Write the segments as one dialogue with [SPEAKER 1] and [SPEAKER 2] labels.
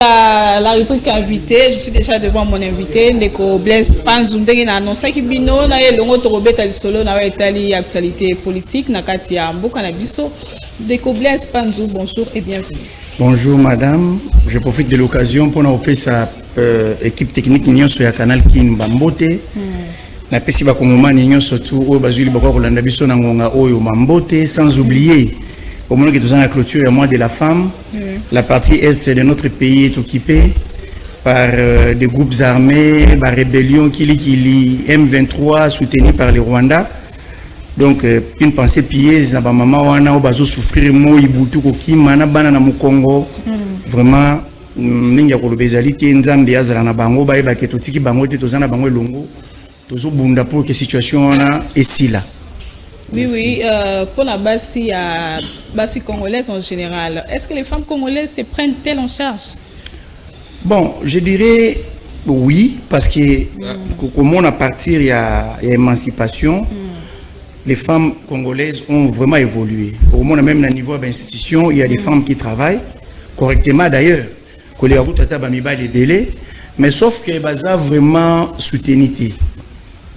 [SPEAKER 1] La rubrique invité, je suis déjà devant mon invité, Ndeko Blaise Panzou. Ndenge na annoncé ki bino na elongo torobeta lisolo na etali actualité politique na kati ya mboka na biso. Ndeko Blaise Panzou, bonjour et bienvenue.
[SPEAKER 2] Bonjour madame, je profite de l'occasion pour nous sa équipe technique Nyon sur Canal King Bambote. Na pesi ba komoma Nyon surtout o bazuli ba ko landa biso na ngonga oyo Mambote, sans oublier au moment que nous avons la clôture et mois de la femme, la partie est de notre pays est occupée par des groupes armés, par rébellion Kili M23 soutenue par les Rwandais. Donc une pensée pieuse na ba mama wana o bazo souffrir mo ibutu ko kimana bana na Mukongo. Vraiment ninga ko lobezali te nzambe azala na bango ba eba ke totiki bango te tozana bango elongo tozo bunda pour que situation wana esila.
[SPEAKER 1] Oui, oui, pour la basi congolaise en général, est-ce que les femmes congolaises se prennent-elles en charge?
[SPEAKER 2] Bon, je dirais oui, parce que comment à partir il y a émancipation, les femmes congolaises ont vraiment évolué. Au moins même à niveau d'institution, il y a des femmes qui travaillent correctement d'ailleurs, que les routes à les délais, mais sauf que baza vraiment soutenité.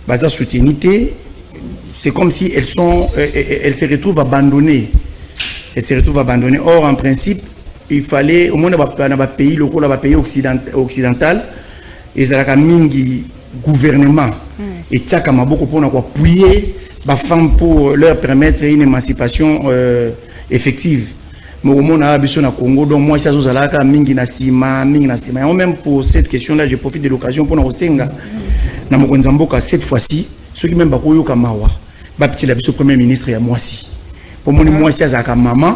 [SPEAKER 2] Baza soutenité. C'est comme si elles se retrouvent abandonnées. Elles se retrouvent abandonnées. Or, en principe, il fallait, au moins dans les pays locaux, dans les pays occidental, ils ont un gouvernement. Et tchaka m'a beaucoup pour appuyer les femmes pour leur permettre une émancipation effective. Mais au moins, au Congo, donc moi, ça zalaka mingi na sima. Et même pour cette question-là, je profite de l'occasion pour nous resenga. Na mokonzamboka cette fois-ci, ceux qui même bakoyo kamawa. Bapti la biso premier ministre ya mwasi pour moni mwasi azaka maman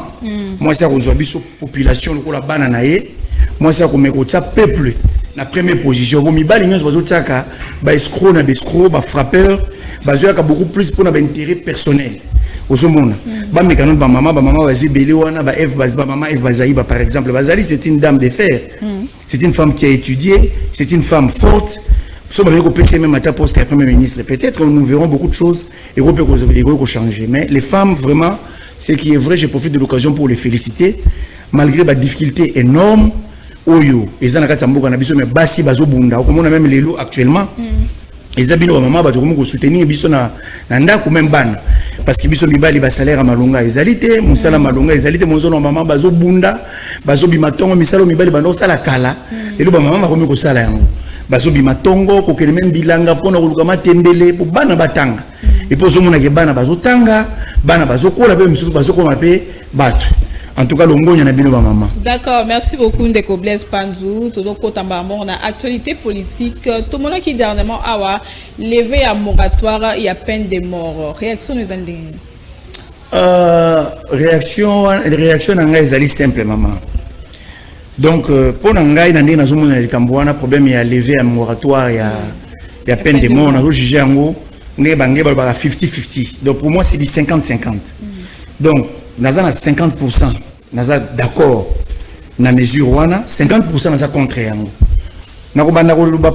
[SPEAKER 2] mwasi akozwa biso population lokola bana na ye mwasi akomekotsa peuple na première position bo mibali nyonso bazotaka ba escroc na bescroc ba frappeur bazoyaka beaucoup plus pour na ba intérêt personnel ozomona ba mekano ba mama bazibeli wana ba F ba mama F Bazaïba par exemple Bazali c'est une dame de fer c'est une femme qui a étudié c'est une femme forte. Même à ta poste Premier ministre, peut-être que nous verrons beaucoup de choses et qu'on peut changer. Mais les femmes, vraiment, ce qui est vrai, je profite de l'occasion pour les féliciter. Malgré les difficultés énormes, Oyo, ils ont mais Bassi Bazo Bunda, comme on a même les lots actuellement, ils ont bien maman, ils soutenir ou même ban. Parce que biso mibali ba salaire à malonga ezalité, musala malonga ezalité, monzono maman Bazo Bunda, Bazo Bimatongo, misalo mibali bando sala kala, et le maman va comme sala yango. Bazobi matongo ko kelem bilanga pona kolukama tembele po bana batanga et pour zomona ke bana bazotanga bana bazokola pe misusu bazokoma pe batu en tout cas longonya na bino ba maman.
[SPEAKER 1] D'accord, merci beaucoup Ndeko Blaise Panzou todo ko tamba on a actualité politique tout le monde qui dernièrement awa levé à moratoire il y a peine de mort réaction les anding
[SPEAKER 2] réaction nga ezali simple maman. Donc, pour Nangaï, Nandé, nous avons un problème, il y a levé un moratoire, il y a peine de mort, on a jugé en haut, on est 50-50. Donc, pour moi, c'est du 50-50. Donc, nous avons 50%, nous avons d'accord, dans la mesure où 50% nous avons contre en haut.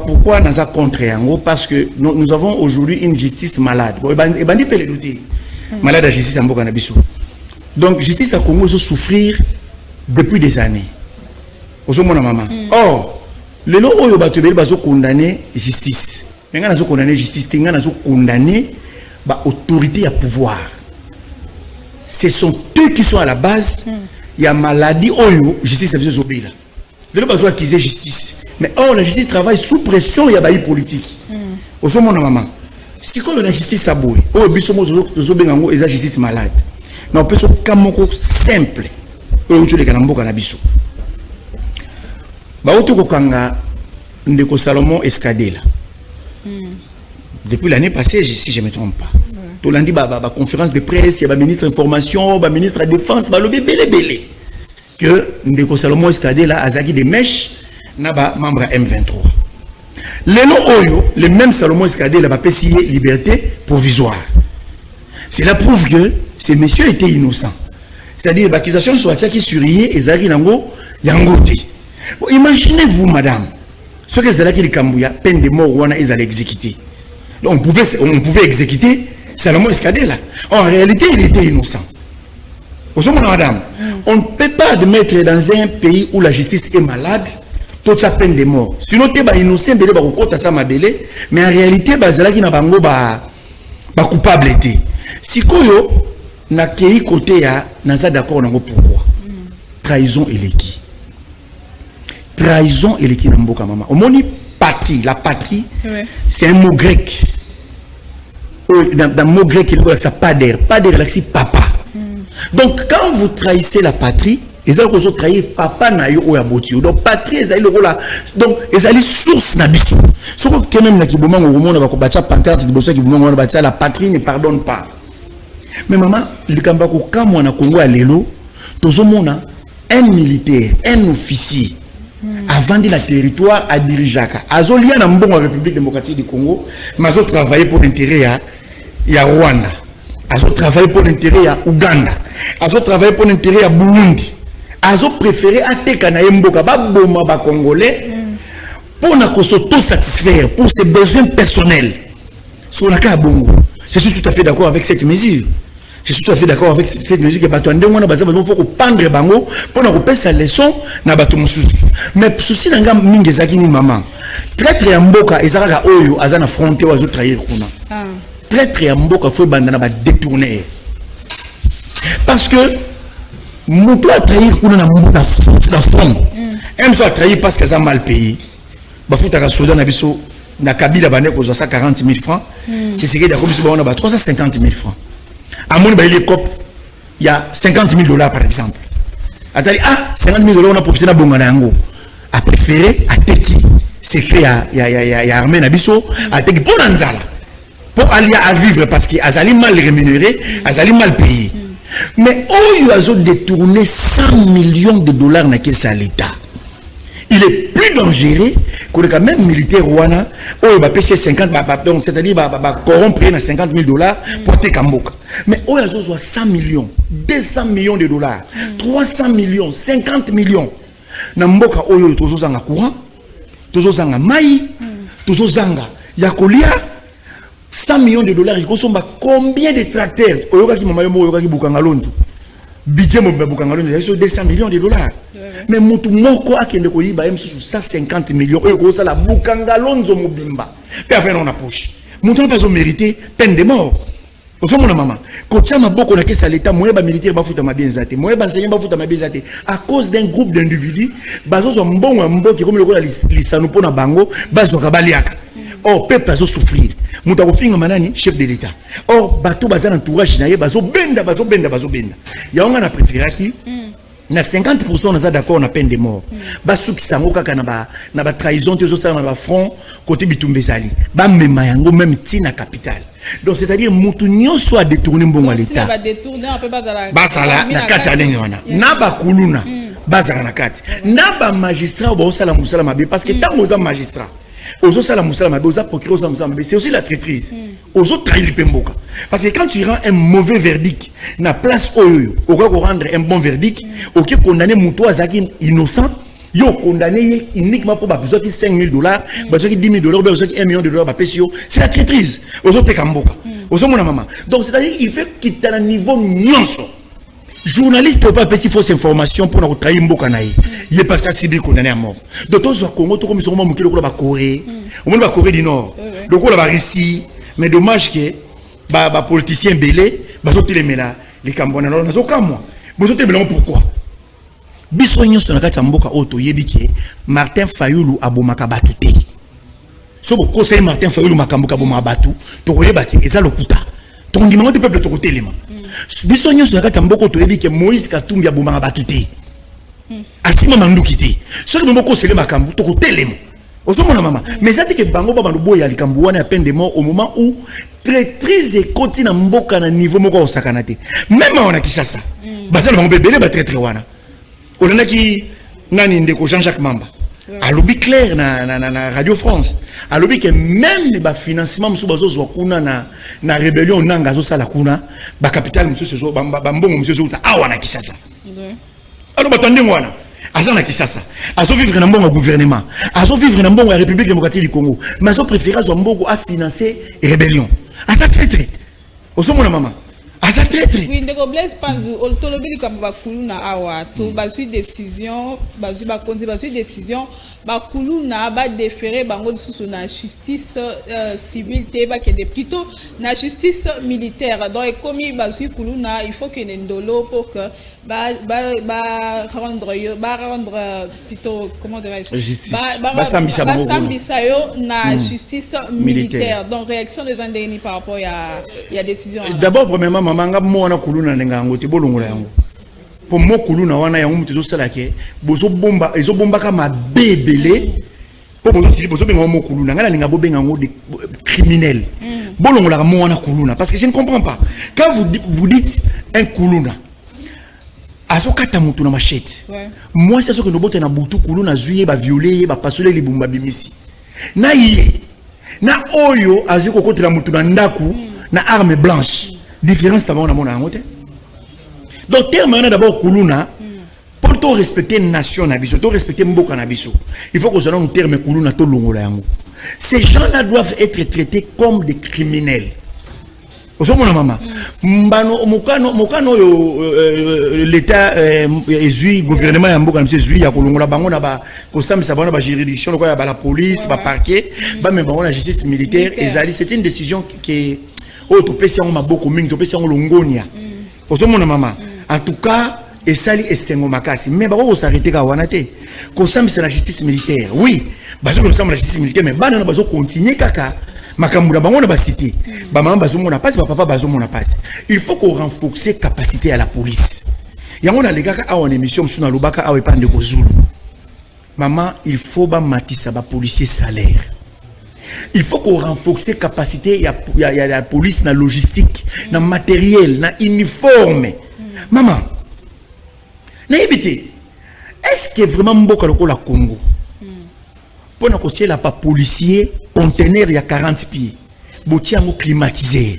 [SPEAKER 2] Pourquoi nous avons contre en haut? Parce que nous avons aujourd'hui une justice malade. Et bandi peut le douter. Malade à justice en Bokanabiso. Donc, justice à Congo, ils souffrir depuis des années. Maman. Or, le lot où il va condamner justice. Mais quand on condamné justice, on condamné l'autorité à pouvoir. Ce sont eux qui sont à la base. Il y a maladie où justice a besoin d'obéir. Le lot besoin d'acquérir justice. Mais or, la justice travaille sous pression, il y a des politique. Maman. Si quand la justice a beau, il y a justice malade. Mais on peut se camoko simple. On peut se Baoto Kokanga Ndeko Salomon Escadela. Depuis l'année passée, si je ne me trompe pas. Tout lundi, conférence de presse, il y a le ministre de l'Information, le ministre de la Défense, le belé. Que Ndeko Salomon Escadela a zaki des mèches, n'a pas membre M23. Le même Salomon Escadela va payer liberté provisoire. Cela prouve que ces messieurs étaient innocents. C'est-à-dire, l'accusation soit qui surveillait et Zari Nango Yangote. Imaginez-vous, madame, ce que c'est là qu'il y a peine de mort où ils allaient exécuter. Donc on pouvait exécuter Salomon Escadela. En réalité, il était innocent. Madame, on ne peut pas admettre dans un pays où la justice est malade tout ça peine de mort. Sinon, tu es innocent, tu es mais en réalité, tu es coupable. Si tu es côté, tu es d'accord pourquoi. Trahison et l'équipe. Trahison et l'équipe dans Mboka Mama. Au moni patrie, la patrie, c'est un mot grec. Dans le mot grec, il y a pader. Pader, c'est papa. Donc, quand vous trahissez la patrie, ils ont trahi papa na yo ya botio. Donc patrie ezali le là. Donc ezali source na biso. Soko que même na kiboma ngomona bako bacha pancarte liboso kiboma ngomona bacha la patrie ne pardonne pas. Mais maman, le kambako kamwa na Congo alelo, tozomona un militaire, un officier avant de la territoire à Dirijaka. Azolia na mbongo République démocratique du Congo, mais azo travailler pour l'intérêt ya Rwanda. Azo travailler pour l'intérêt ya Uganda. Azo travailler pour l'intérêt ya Burundi. Azo préféré attaquer na mboka ba boma ba congolais pour na ko s'auto-satisfaire pour ses besoins personnels. Sur la cas bongo. Je suis tout à fait d'accord avec cette mesure. Je suis tout à fait d'accord avec cette mesure que bato ndenge na baza faut ko pendre bango pour na ko pesa leçon na bato mususu. Mais souci na ngam mingi zaki ni maman. Traître ya mboka ezaka oyo azana frontière wazo trahir kuna. Traître ya mboka faut bandana ba détourner. Parce que mon a trahi pour la forme. Elle soit trahi parce qu'elle a mal payé. Bafouta ka Soudan na biso na Kabila bane ko 40 000 francs. C'est ce qui est d'accord biso on a 350 000 francs. À mon ba il cop il y a 50 000 $ par exemple. Atali 50 000 $ on a profité na bonga na yango. A préféré à teki secret ya armée na biso a teki pour nzala. Pour aller à vivre parce que azali mal rémunéré, azali mal payé. Mais où ils ont détourné 100 millions de $ dans caisse à l'État. Il est plus dangereux que le même militaire rwanda où il va payer 50, donc c'est-à-dire corrompre 50 000 $ pour te Kamboka. Mais où ils ont 100 millions, 200 millions de $, 300 millions, 50 millions. Namboka oyo tozozanga courant, tozozanga mai, tozozanga yakolia. 100 millions de $, il consomme combien de tracteurs? Budget il y a 200 millions de $. Mais mutu moko akende ko yiba même sur 150 millions euros ça la bukangalonzo mobimba. Puis enfin on a poche. Mutu pas mérité peine de mort. Au mon maman, quand tu as beaucoup de caisse à l'État, moi ba militaire ba futa ma bien zate, moi ba enseignant ba futa ma bien zate à cause d'un groupe d'individus, bazo so mbongo qui comme le ko la lisano pona bango, bazo kabaliaka. Or, peuple a souffrir. Moutakofinga manani, chef de l'État. Or, bateau bazan entourage naye, bazo benda. Ya on a préféré qui na 50% na d'accord na peine de mort. Basou ki sango kaka na ba trahison te zo sa na ba front côté bitumbe sali. Ba mema yango même tina capital. Donc c'est-à-dire mutu nyonso a détourné mbongo à l'État. Ba détourner un peu bazala na kati ya ndenge wana. Na ba kuluna bazala na kati. Na ba magistrat ba osala musala mabe parce que tant oza magistrat c'est aussi la traîtrise. Parce que quand tu rends un mauvais verdict, na place oyo, au cas rendre un bon verdict, ok condamner Moutoua Zaki innocent, yo condamné uniquement pour besoin de 5 000 $, besoin de 10 000 $, besoin de 1 million de $, c'est la traîtrise. Donc c'est-à-dire il fait qu'il est à un niveau nyonso. Journaliste ne peut pas faire fausse information pour nous trahir Mbokanaï. Il est parti à Sibir condamné à mort. D'autres au Congo, tout comme ils sont morts, au Corée, au monde de la Corée du Nord, donc on la Russie. Mais dommage que les politiciens belés, les Cambodgiens, ils n'ont aucun mois. Vous êtes belés pourquoi? Bisogno sur la carte Mboka Auto Yebike, Martin Fayoulou Abomaka Batute. Si vous conseillez Martin Fayoulou Makamboka Bomabatu, tu aurais battu, et ça le coûta. Ton numéro de peuple te côté les mains. Bisogno sur la carte Mboka Auto Yebike, Moïse Katumbi Abomaka Batute. Asima Mandou Kité. Seul moment conseiller Makambo, tu côté les mains. Mais ça, c'est que Bango Babando y a à peine de mort au moment où traîtrise et continue à mboka na niveau moko osakanate. Même on a qui ça. Bazal va bébé ba traître wana. On a qui nani ndeko Jean-Jacques Mamba. À lobby clair na Radio France. À lobby que même les financement musu bazo zo kuna na rébellion nanga zo sala kuna ba capital musu zo ba mbongo musu zo ta awana qui ça. Alors batande wana. Azana Kisasa, azo vivre dans bon gouvernement, azo vivre dans bon République démocratique du Congo, mais azo préféré azo mboko à financer rébellion. Ata traité. Oso mona mama. Ah, ça traître.
[SPEAKER 1] Oui, ndeko Blaise Panzu, oltolobeli comme bakuluna awa, to bazui décision, bazui décision, bakuluna ba déférer bango sous la justice civile te ba que plutôt la justice militaire. Donc comme bazui kuluna, il faut que ndolo pour que rendre plutôt comment dirais-je sambisa yo na justice militaire. Donc réaction des Andéni par rapport à décision.
[SPEAKER 2] D'abord premièrement maman mona kuluna nengango te bolongola yango pour mo kuluna wana yango mutu to sala ke bozo bomba ezo bomba ka mabebele pour bozo benga mo kuluna ngala linga bobenga ngo de criminel bolongola mo wana kuluna parce que je ne comprends pas quand vous dites un kuluna azokata mutu na machette moi c'est ce que no bote na butu kuluna zuye ba violer ba passer les bumba bimisi na yi na oyo aziko kotela mutu na ndaku na arme blanche. Différence d'abord dans mon angote. Donc terme d'abord kuluna pour tout respecter nation nabiso, tout respecter mboka nabiso. Il faut que nous un terme kuluna to longola yango. Ces gens-là doivent être traités comme des criminels. Oso mon maman. Mbano mokano l'état ezui gouvernement ya mboka nabiso ezui ya kolongola bango na ba ko samisa bango ba juridiction ko ya ba la police, ba parquet, ba même bango la justice militaire ezali c'est une décision qui oh, tu peux faire un maboko mingi, tu peux faire un longonia. En tout cas, et sali et sengo makasi. Mais bah, on s'arrêter quand on a été. Qu'on c'est la justice militaire. Oui, bah, ça la justice militaire, mais bah, on va continuer kaka. Makamura, bah, on a cité. Bah, maman, bah, on a pas, papa, bah, on a pas. Il faut qu'on renforce les capacités à la police. Il y a les gars qui ont une émission sur la Lubaka, à Wepande Gozulu. Maman, il faut bah, matissa, bah, policier salaire. Il faut qu'on renforce les capacités. Il y a la police, la logistique, le matériel, l'uniforme. Maman, est-ce que vraiment Mboka la Congo pour nous la policier, conteneur il y a 40 pieds, botiango climatisé,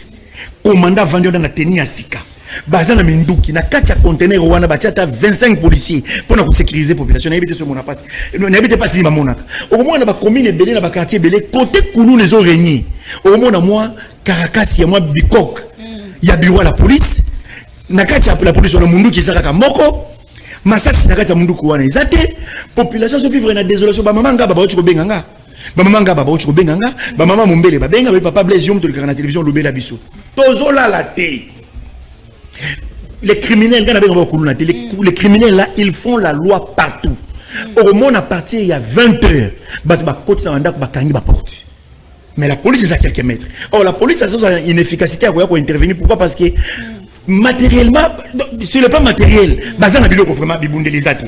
[SPEAKER 2] commandant vendeur dans la tenue à Sika. Bazana Minduki, na 4 conteneurs wana bachata 25 policiers pour nous sécuriser la population. N'habitez ce mona passe. N'habitez pas si mamona. Au moins on a commune belé na quartier belé côté Koulou les ont régné. Au moins moi Caracas y a moi Bikok. Il y a bureau la police. Na kati la police on a mundu qui saka moko. Masasi na kati mundu wana izate. Population se vivre na désolation ba maman ngaba ba ocho benganga. Ba maman ngaba ba ocho benganga. Ba maman mombele ba benga ba papa Blaise Yom to le na télévision lobela biso. Tozo la la té. Les criminels, les criminels là, ils font la loi partout. Au moins à partir il y a 20 heures, mais la police est à quelques mètres. Or la police a une efficacité à intervenir. Pourquoi? Parce que matériellement, sur le plan matériel, bazan a vraiment bibundelisate.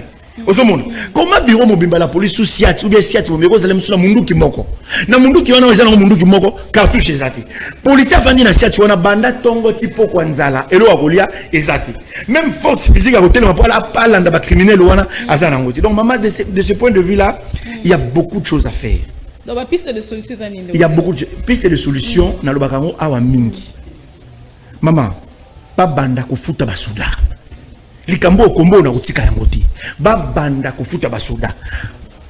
[SPEAKER 2] Comment bureau mobimba la police sous siat ou bien siat mobimba zalem sous la mundu ki moko na mundu ki wana eza na mundu ki moko cartouche ezati police afandi na siat wana banda tongo tipo kwa nzala elo akolia ezati même force physique à côté de la palanda ba criminel wana azana ngoti. Donc maman de ce point de vue là il y a beaucoup de choses à faire.
[SPEAKER 1] Donc la piste de solution
[SPEAKER 2] il y a beaucoup de pistes de solution na lobakango awa mingi. Maman pas banda ko futa ba souda likambo kombo na kutika yango ti ba banda kofuta basoda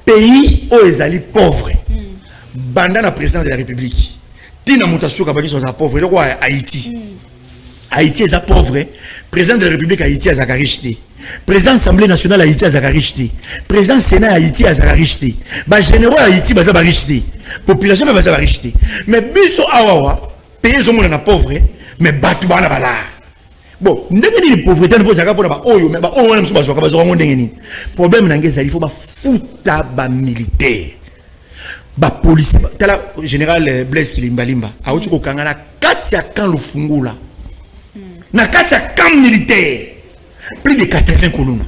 [SPEAKER 2] pays o ezali pauvre banda na président de la république tina mutashuka ba kiso za pauvre donc Haïti Haïti est pauvre président de la république Haïti a zakarichté président assemblée nationale Haïti a zakarichté président sénat Haïti a zakarichté ba généraux Haïti baza barichté population baza barichté mais biso awawa pays zo na pauvre mais batu bana bala. Bon, ndenge ni pauvreté ne faut pas pour ba oyo mais ba oyo na msuba ba zo ndenge ni problème na ngeza il faut ba futa ba militaire ba police tala général Blaise Kilimbalimba a uti ko kangana kati ya kan lufungula na kati ya camp militaire plus de 80 koluna.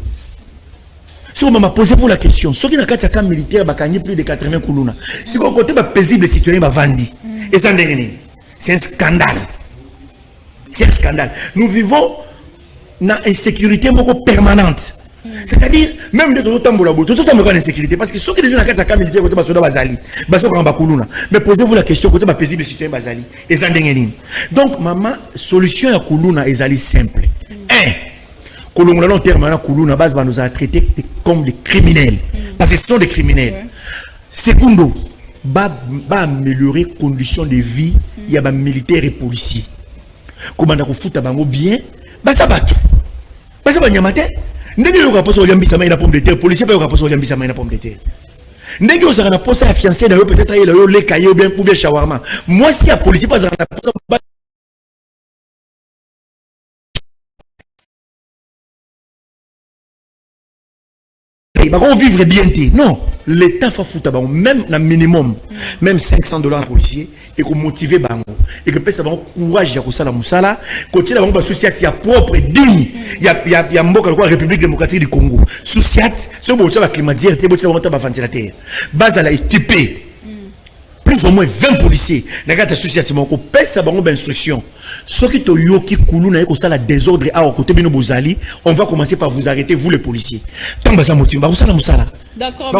[SPEAKER 2] Si on m'a posé pour la question, ceux qui na kati ya camp militaire ba kanyi plus de 80 koluna. Si ko côté ba paisible citoyen ba vandi et ça ndenge ni c'est un scandale. C'est un scandale. Nous vivons dans une insécurité permanente. C'est-à-dire, même de tout temps, tout temps, en insécurité. Parce que ceux qui sont dans la carte militaire, côté Basoda Bazali, Basoda Bakuluna. Mais posez-vous la question, côté paisible citoyen Bazali. Et ça, donc, maman, solution à Kuluna est simple. 1. Kuluna, long terme, Kuluna, base, va nous a traités comme des criminels. Parce que ce sont des criminels. Secondo, va améliorer les conditions de vie, il y a des militaires et policiers.
[SPEAKER 3] Comment on fout bango bien, basa batu. Basa ba nyamate. Ndenge yo kaposo oliambisa mai na pomme de terre, policier pa yo kaposo oliambisa mai na pomme de terre. Ndenge yo zaka na posa ya fiancé na yo peut-être ayela yo le kaye ou bien shawarma. Moi si ya policier pas zaka na posa bah, on vivre bien. Non, l'État fait foutre même le minimum, même $500 à policier et qu'on motive bango et que ça va courage à ça la musala, côté la bango société propre digne, il y a mboka la République démocratique du Congo. Société, ce beau ça va climatiser, te beau ça va monter ventilateur. Base à la équipée. Plus ou moins 20 policiers. Regarde la société mon ko pèse bango d'instruction. Ce qui to yo ki koulou na ko sala désordre à côté bino bozali, on va commencer par vous arrêter vous les policiers. Tant basa motif ba usala musala.
[SPEAKER 1] D'accord.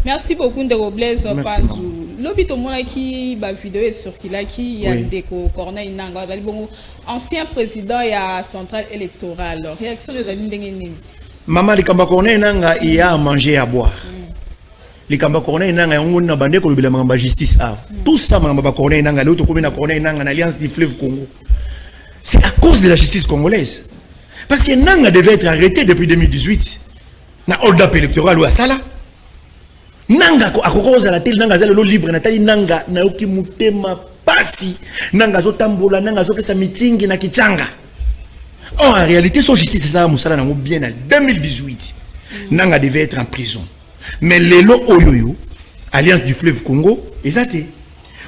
[SPEAKER 1] Merci beaucoup de Blaise Panzou. L'obito mona ki ba vidéo est circulé qui a déco Corneille Nanga, ancien président ya centrale électorale. Réaction des amis ndenge nini?
[SPEAKER 3] Maman likamba Corneille Nanga il y a à manger à boire. Les Kamba Corneille Nanga on a bandé ko la justice a. Tout ça mamba Corneille Nanga l'autre commune à Corneille Nanga l'alliance du fleuve Congo. C'est à cause de la justice congolaise. Parce que Nanga devait être arrêté depuis 2018. Na hold-up électoral ou à Sala. Nanga a cause à la télé Nanga zalo libre na tali Nanga na oki mutema pasi. Nanga zo tambola Nanga zo pesa meeting na Kichanga. En réalité son justice c'est ça musala na bien en 2018. Nanga devait être en prison. Mais les lots Oyoyo, Alliance du fleuve Congo, exacté.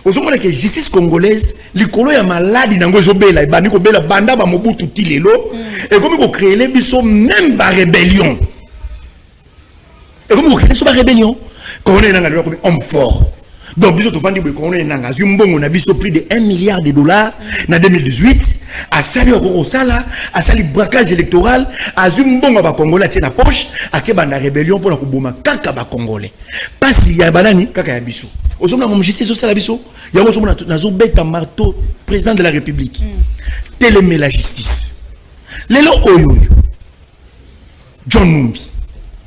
[SPEAKER 3] Au moment que la justice congolaise, les colons sont malades, ils ont bela, ils ont bela, banda ba mobutu ti les lots, et comme ils ont créé les bisous même par rébellion. Et comme ils ont créé sur la rébellion, quand on est dans la comme homme fort. Donc bisous tout vandi quand on est dans la Zumbongo, on a bisous plus de $1 milliard en 2018. À sali au sala, à sali braquage électoral, à Zumbongo ba Congolais tient la poche, à Kebanda rébellion pour la Kubuma kaka ba Congolais. Parce qu'il y a banani kaka ya bisou. Au sommet mon justice au sala bisou, il y a au sommet na zo beta marteau président de la République. Télémé la justice. Lelo oyo. John Numbi.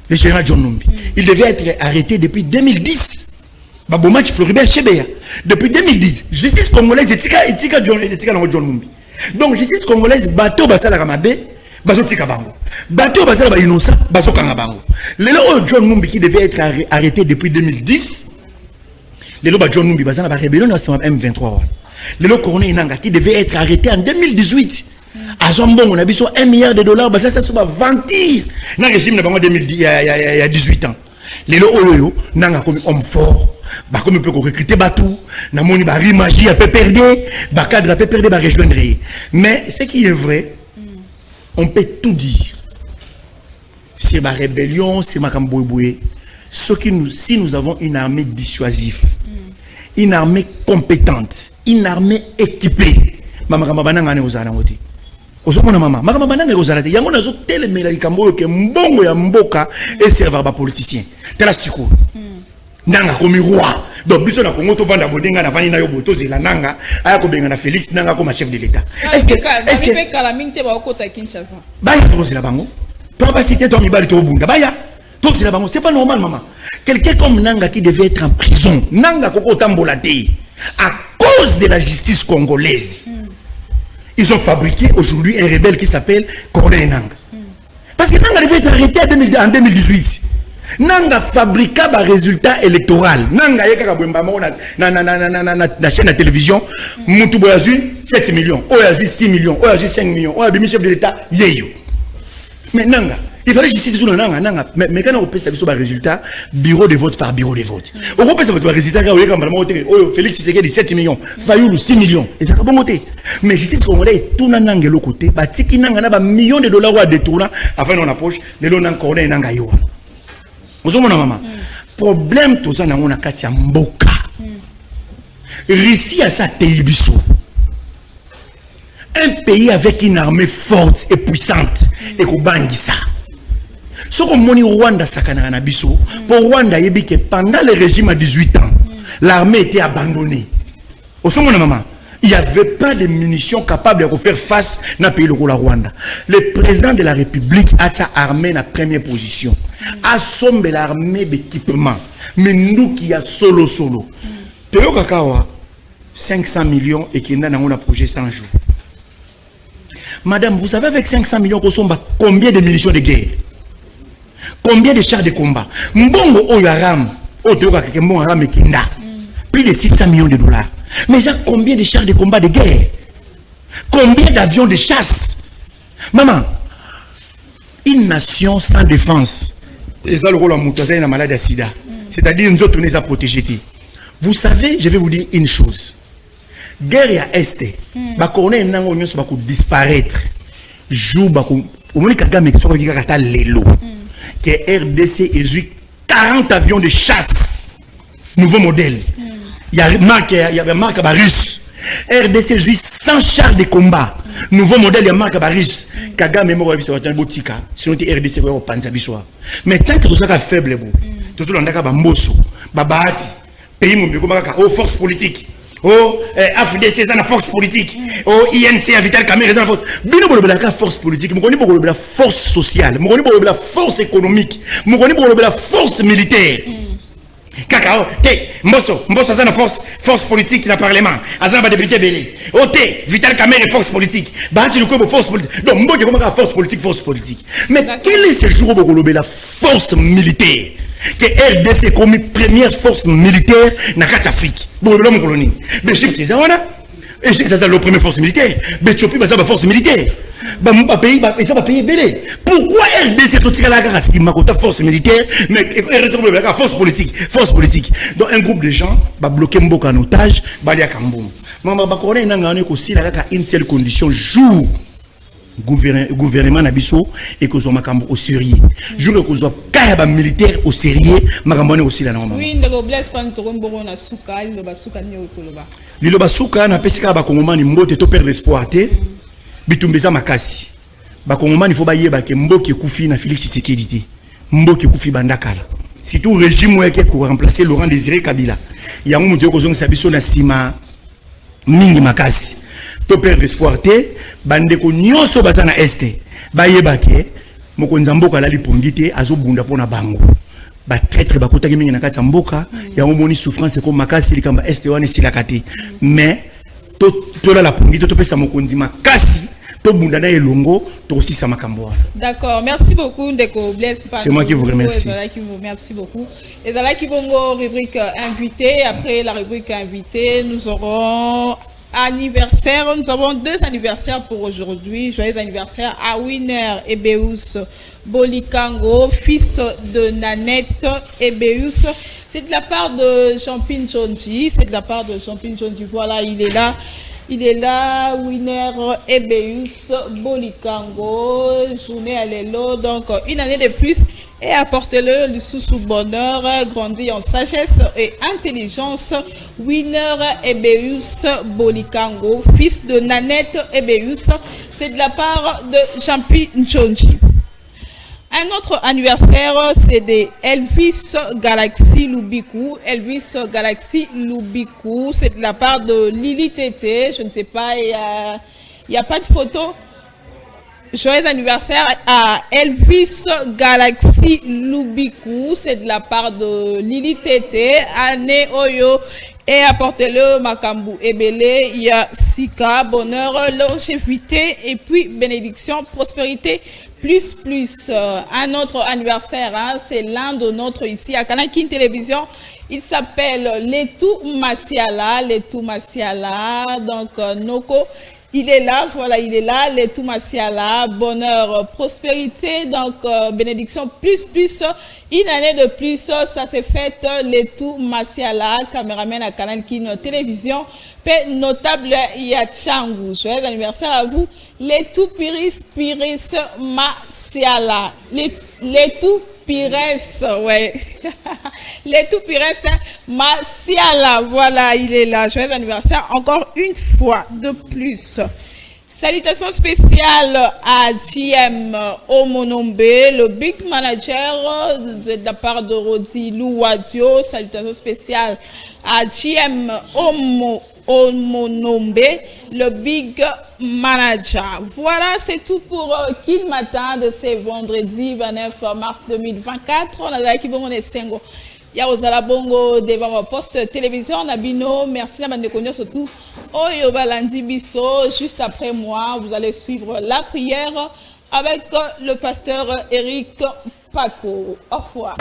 [SPEAKER 3] Le général John Numbi. Il devait être arrêté depuis 2010. Babomach Floribert Chebeya. Depuis 2010, justice congolaise etika John Numbi. Donc justice congolaise bateau basala kamabe bazo tika bango. Bateau basala ba innocent bazo kanga bango. Lelo John Numbi qui devait être arrêté depuis 2010. Lelo ba John Numbi basala ba rébellion na M23. Lelo Corneille Nanga qui devait être arrêté en 2018. À Zombon on a biso $1 milliard basala ça va ventir. Na régime na bango 2010 il y a 18 ans. Lelo oyo Nanga comme homme fort. Bah comme on peut recruter batou, na moni ba rimagie a peut perdre, ba cadre a peut perdre ba rejoindre. Mais ce qui est vrai, on peut tout dire. C'est ma rébellion, c'est ma cambouboué. Si nous avons une armée dissuasive, une armée compétente, une armée équipée, mama bananga ne ozala ngoti. Ozomona mama, mama bananga ozala te. Yango nazo telemela likambo ke mbongo ya mboka et servir ba politicien. Tela siko. Nanga komi roi. Donc biso na Congo to vanda bodenga na vani na yo boto zela nanga aya ko benga na Félix Nanga comme chef de l'État. Est-ce que
[SPEAKER 1] Kalaminte ba okota Kinshasa?
[SPEAKER 3] Baya to zela bango. To ba cité to mibali to bunda. Baya. To zela bango, c'est pas normal maman. Quelqu'un comme Nanga qui devait être en prison. Nanga koko tambola te. À cause de la justice congolaise. Ils ont fabriqué aujourd'hui un rebelle qui s'appelle Corneille Nanga. Parce que Nanga devait être arrêté en 2018. Nanga fabrica ba résultat électoral. Nanga yeka bwemba na chaîne de télévision. Mutu boyazu 7 millions. Oyazu 6 millions. Oyazu 5 millions. Oyazu chef de l'État yeyo. Mais Nanga, il fallait justice sur Nanga. Mais quand on peut savoir sur le résultat, bureau de vote par bureau de vote. On peut savoir le résultat quand on Félix Tshisekedi 7 millions, Fayoulou 6 millions. Et ça va bon côté. Mais justice congolaise tout Nanga l'autre côté. Bah tiki Nanga na ba millions de dollars à détourner afin on approche les lots Nanga Corneille Nanga yo. Vous avez maman. Problème tout ça na kati ya mboka. Russie a sa télévision. Un pays avec une armée forte et puissante et ko bangisa. Ce qu'on moni Rwanda sakana na biso, pour Rwanda yebi que pendant le régime à 18 ans, l'armée était abandonnée. Au sommet maman, il n'y avait pas de munitions capables de faire face à un pays comme la Rwanda. Le président de la République a sa armée en première position. Assomme l'armée d'équipement. Mais nous qui a solo. Théo Kakawa, 500 millions et qui n'a pas un projet 100 jours. Madame, vous savez, avec 500 millions, combien de munitions de guerre? Combien de chars de combat? Mbongo Oyaram, plus de 600 millions de dollars. Mais ça, combien de chars de combat de guerre? Combien d'avions de chasse? Maman, une nation sans défense, et ça, le rôle de la maladie à sida. C'est-à-dire, nous autres, nous avons protégés. Vous savez, je vais vous dire une chose. Guerre à Est, disparaître. Jour, que RDC est 40 avions de chasse. Nouveau modèle. Il y a marque russe. RDC joue 100 chars de combat. Nouveau modèle, il y a marque russe. Kagame est mort à Botika. Sinon, RDC est au Panzabissoa. Mais tant que tout ça est faible, tout ça est Bamboso, Babati, pays mon aux forces politiques. Oh, AFDC, c'est la force politique. Oh, INC, Vital Kamerhe, c'est la force. Bino bolo la force politique. Mon connaît bolo la force sociale. Mon connaît bolo la force économique. Mon connaît bolo la force militaire. Kakao, té, Mbosso, c'est la force politique, le parlement. Azan ba député belé. Oh, té, Vital Kamerhe, force politique. Bahati le corps force politique. Donc, moi, je comprends force politique. Mais quel est ce jour où la force militaire? Que RDC comme première force militaire dans l'Afrique. Bon, l'homme colonie. Belgique, c'est ça, et c'est ça la première force militaire. Éthiopie, c'est la force militaire. Ça va payer belé. Pourquoi RDC est la force militaire, mais RDC la force politique? Donc, un groupe de gens va bloquer Mboka en otage, va aller à Kamboum. Maman, aussi une seule condition, jour. Gouvernement Nabiso et que soit makambo au sérieux. Je veux que soit carrément militaire au sérieux, makambo aussi la norme.
[SPEAKER 1] Oui, le blesse pas ntorombo na suka, le basuka ni okoloba.
[SPEAKER 3] Le basuka na pesika ba kongomani mbote to perdre espoir te. Bitumbeza makasi. Ba kongomani faut ba yeba ke mboki kufi na Félix Tshisekedi te. Mboki kufi bandakala. Surtout régime weke pour remplacer Laurent Désiré Kabila. Ya mutu ko zonga sabiso na sima mingi makasi. To perdre espoir te. Bandeko nyonso bazana este bayebake mokonza mboka lali pongite azobunda pona bango ba traître bakotaki mingi na kati mboka ya omoni souffrance ko makasi likamba este wana silakate mais to la pongite to pesa mokonzi makasi to bunda na elongo to aussi sa makambo.
[SPEAKER 1] D'accord, merci beaucoup Ndeko Blaise Pando.
[SPEAKER 3] C'est moi qui vous remercie.
[SPEAKER 1] Merci beaucoup. Et dans la Kibongo rubrique invité, après la rubrique invité, nous aurons anniversaire. Nous avons 2 anniversaires pour aujourd'hui. Joyeux anniversaire à Winner Ebeus Bolikango, fils de Nanette Ebeus. C'est de la part de Jean-Pin Chonji. Voilà, il est là. Winner Ebeus Bolikango. Journée à l'élo. Donc, une année de plus. Et apportez-le sous bonheur, grandit en sagesse et intelligence. Winner Ebeus Bolikango, fils de Nanette Ebeus, c'est de la part de Jean-Pi Nchonji. Un autre anniversaire, c'est de Elvis Galaxy Lubiku. Elvis Galaxy Lubiku, c'est de la part de Lili Tété. Je ne sais pas, il n'y a pas de photo. Joyeux anniversaire à Elvis Galaxy Lubiku, c'est de la part de Lili Tété, Anne Oyo, et apportez-le Makambu Ebele, il y a Sika, bonheur, longévité, et puis bénédiction, prospérité, plus. Un autre anniversaire, hein, c'est l'un de notre ici à Kanakin Télévision, il s'appelle Letou Masiala, donc Noko. Il est là, voilà, Letou Masiala, bonheur, prospérité, donc bénédiction, plus, une année de plus, ça s'est fait, Letou Masiala, caméraman à Canal Kino Télévision, paix notable Yachangu. Joyeux anniversaire à vous, Letou Pires Masiala, Letou Pires, ouais. Letou Pires Masiala, voilà, il est là. Joyeux anniversaire encore une fois de plus. Salutations spéciales à JM Omonombe, le big manager de la part de Rodi Louadio. Salutations spéciales à JM Omonombe, le big manager. Voilà, c'est tout pour Kin Matin de ce vendredi 29 mars 2024. On a qui vont Sengo. ya ozala bongo devant ma poste télévision Nabino. Merci à bande connaître surtout Oyo balandi biso. Juste après moi, vous allez suivre la prière avec le pasteur Eric Paco. Au revoir.